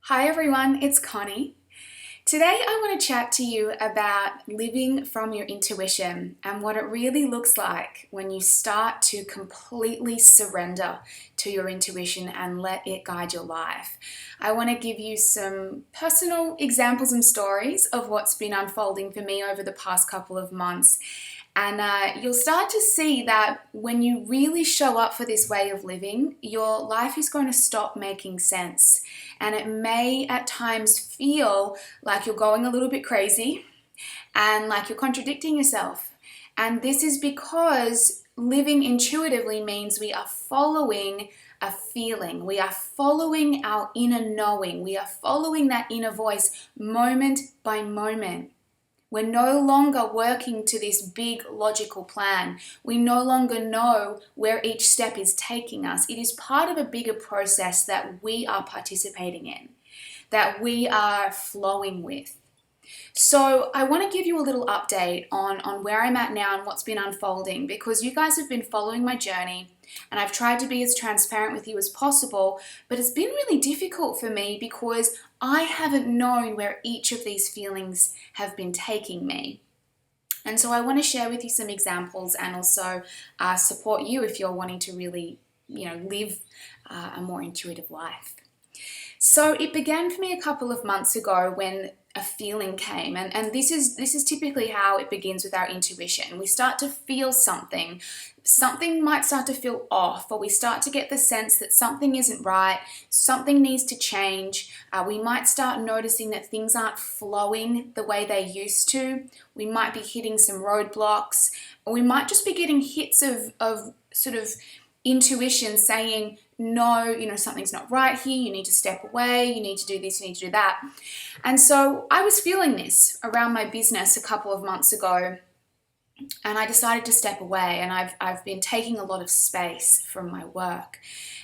Hi everyone, it's Connie. Today I want to chat to you about living from your intuition and what it really looks like when you start to completely surrender to your intuition and let it guide your life. I want to give you some personal examples and stories of what's been unfolding for me over the past couple of months. And you'll start to see that when you really show up for this way of living, your life is going to stop making sense. And it may at times feel like you're going a little bit crazy and like you're contradicting yourself. And this is because living intuitively means we are following a feeling. We are following our inner knowing. We are following that inner voice moment by moment. We're no longer working to this big logical plan. We no longer know where each step is taking us. It is part of a bigger process that we are participating in, that we are flowing with. So I want to give you a little update on where I'm at now and what's been unfolding, because you guys have been following my journey and I've tried to be as transparent with you as possible, but it's been really difficult for me because I haven't known where each of these feelings have been taking me. And so I want to share with you some examples and also support you if you're wanting to really, live a more intuitive life. So it began for me a couple of months ago when a feeling came, and this is typically how it begins with our intuition. We start to feel something might start to feel off, or we start to get the sense that something isn't right, something needs to change. We might start noticing that things aren't flowing the way they used to. We might be hitting some roadblocks, or we might just be getting hits of sort of intuition saying, no, something's not right here, you need to step away, you need to do this, you need to do that. And so I was feeling this around my business a couple of months ago, and I decided to step away, and I've been taking a lot of space from my work.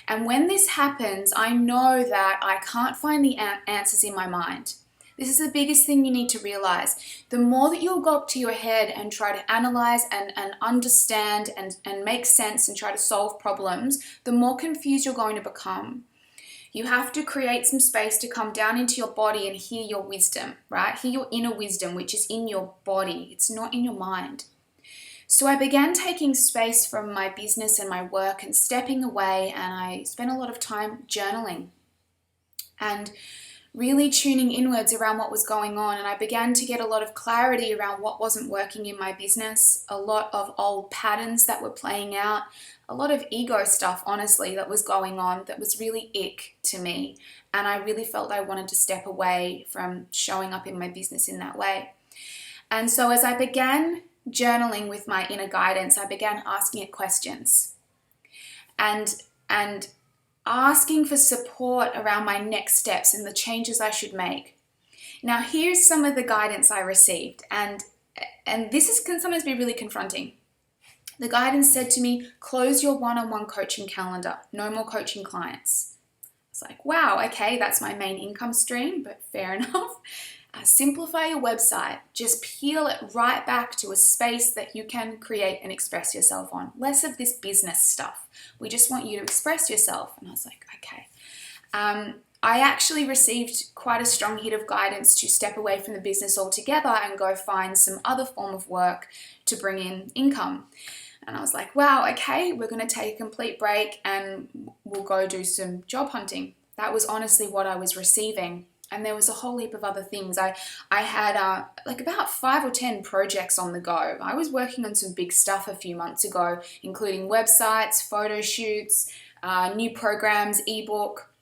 And when this happens, I know that I can't find the answers in my mind. This is the biggest thing you need to realize. The more that you'll go up to your head and try to analyze and understand and make sense and try to solve problems, the more confused you're going to become. You have to create some space to come down into your body and hear your wisdom, right? Hear your inner wisdom, which is in your body. It's not in your mind. So I began taking space from my business and my work and stepping away, and I spent a lot of time journaling and really tuning inwards around what was going on. And I began to get a lot of clarity around what wasn't working in my business, a lot of old patterns that were playing out, a lot of ego stuff, honestly, that was going on that was really ick to me. And I really felt I wanted to step away from showing up in my business in that way. And so as I began journaling with my inner guidance, I began asking it questions and asking for support around my next steps and the changes I should make. Now, here's some of the guidance I received, and this can sometimes be really confronting. The guidance said to me, close your one-on-one coaching calendar, no more coaching clients. It's like, wow, okay, that's my main income stream, but fair enough. Simplify your website. Just peel it right back to a space that you can create and express yourself on. Less of this business stuff. We just want you to express yourself. And I was like, okay. I actually received quite a strong hit of guidance to step away from the business altogether and go find some other form of work to bring in income. And I was like, wow, okay, we're going to take a complete break and we'll go do some job hunting. That was honestly what I was receiving. And there was a whole heap of other things. I had like about 5 or 10 projects on the go. I was working on some big stuff a few months ago, including websites, photo shoots, new programs, ebook.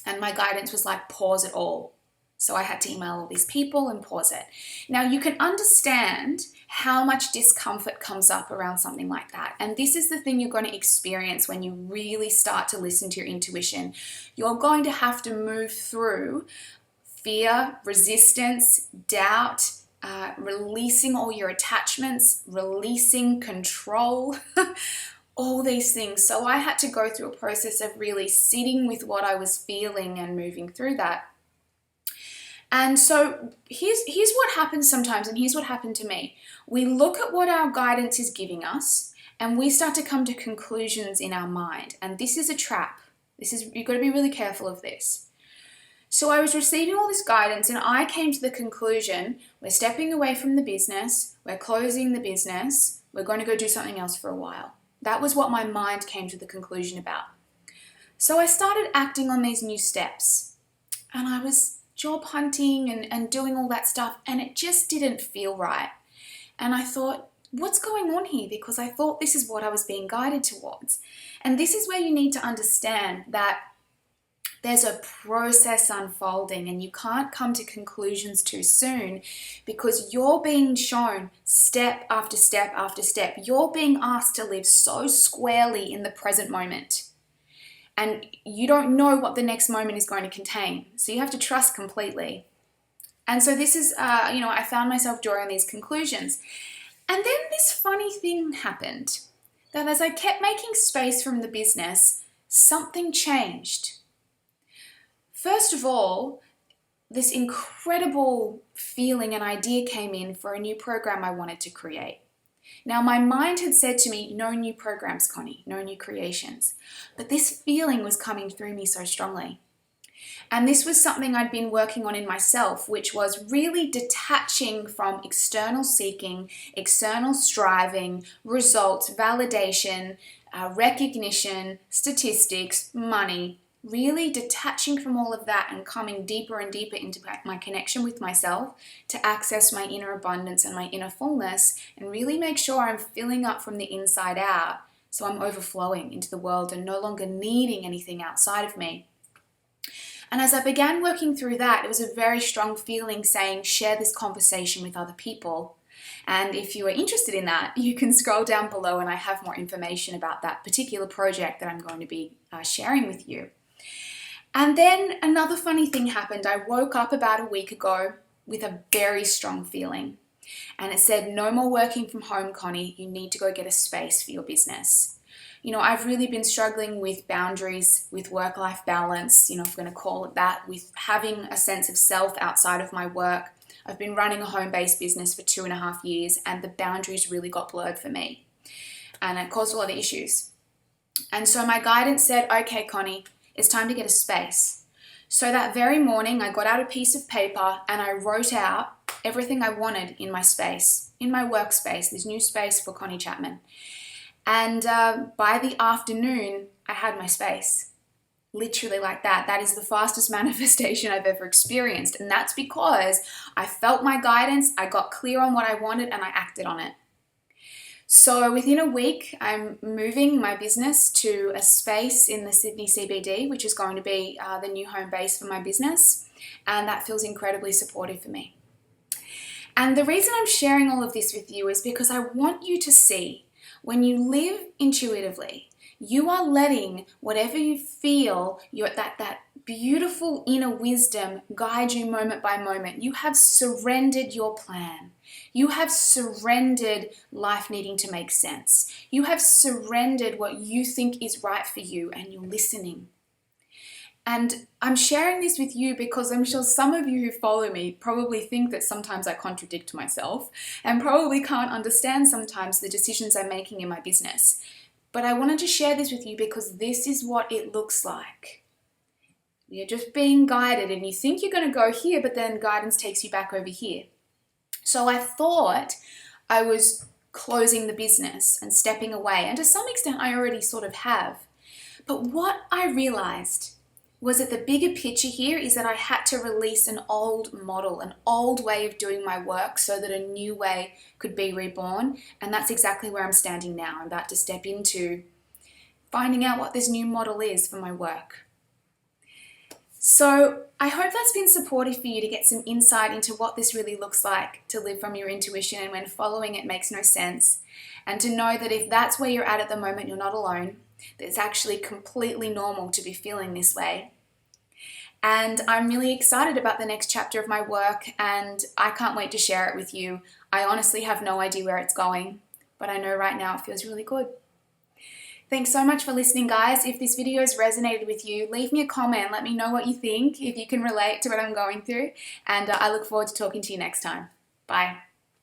And my guidance was like, pause it all. So I had to email all these people and pause it. Now you can understand how much discomfort comes up around something like that. And this is the thing you're going to experience when you really start to listen to your intuition. You're going to have to move through fear, resistance, doubt, releasing all your attachments, releasing control, all these things. So I had to go through a process of really sitting with what I was feeling and moving through that. And so here's what happens sometimes, and here's what happened to me. We look at what our guidance is giving us, and we start to come to conclusions in our mind. And this is a trap. You've got to be really careful of this. So I was receiving all this guidance and I came to the conclusion, we're stepping away from the business, we're closing the business, we're going to go do something else for a while. That was what my mind came to the conclusion about. So I started acting on these new steps and I was job hunting and doing all that stuff, and it just didn't feel right. And I thought, what's going on here? Because I thought this is what I was being guided towards. And this is where you need to understand that there's a process unfolding and you can't come to conclusions too soon, because you're being shown step after step after step. You're being asked to live so squarely in the present moment. And you don't know what the next moment is going to contain. So you have to trust completely. And so this is, I found myself drawing these conclusions. And then this funny thing happened, that as I kept making space from the business, something changed. First of all, this incredible feeling and idea came in for a new program I wanted to create. Now, my mind had said to me, no new programs, Connie, no new creations. But this feeling was coming through me so strongly. And this was something I'd been working on in myself, which was really detaching from external seeking, external striving, results, validation, recognition, statistics, money. Really detaching from all of that and coming deeper and deeper into my connection with myself to access my inner abundance and my inner fullness, and really make sure I'm filling up from the inside out, so I'm overflowing into the world and no longer needing anything outside of me. And as I began working through that, it was a very strong feeling saying, share this conversation with other people. And if you are interested in that, you can scroll down below and I have more information about that particular project that I'm going to be sharing with you. And then another funny thing happened. I woke up about a week ago with a very strong feeling. And it said, no more working from home, Connie. You need to go get a space for your business. I've really been struggling with boundaries, with work-life balance, if we're going to call it that, with having a sense of self outside of my work. I've been running a home-based business for 2.5 years, and the boundaries really got blurred for me. And it caused a lot of issues. And so my guidance said, okay, Connie, it's time to get a space. So that very morning, I got out a piece of paper and I wrote out everything I wanted in my space, in my workspace, this new space for Connie Chapman. And by the afternoon, I had my space. Literally like that. That is the fastest manifestation I've ever experienced. And that's because I felt my guidance, I got clear on what I wanted, and I acted on it. So within a week, I'm moving my business to a space in the Sydney CBD, which is going to be the new home base for my business. And that feels incredibly supportive for me. And the reason I'm sharing all of this with you is because I want you to see, when you live intuitively, you are letting whatever you feel, that beautiful inner wisdom guide you moment by moment. You have surrendered your plan. You have surrendered life needing to make sense. You have surrendered what you think is right for you, and you're listening. And I'm sharing this with you because I'm sure some of you who follow me probably think that sometimes I contradict myself and probably can't understand sometimes the decisions I'm making in my business. But I wanted to share this with you because this is what it looks like. You're just being guided and you think you're going to go here, but then guidance takes you back over here. So I thought I was closing the business and stepping away. And to some extent, I already sort of have. But what I realized was that the bigger picture here is that I had to release an old model, an old way of doing my work so that a new way could be reborn. And that's exactly where I'm standing now. I'm about to step into finding out what this new model is for my work. So I hope that's been supportive for you to get some insight into what this really looks like to live from your intuition, and when following it makes no sense. And to know that if that's where you're at the moment, you're not alone. That it's actually completely normal to be feeling this way. And I'm really excited about the next chapter of my work, and I can't wait to share it with you. I honestly have no idea where it's going, but I know right now it feels really good. Thanks so much for listening, guys. If this video has resonated with you, leave me a comment. Let me know what you think, if you can relate to what I'm going through. And I look forward to talking to you next time. Bye.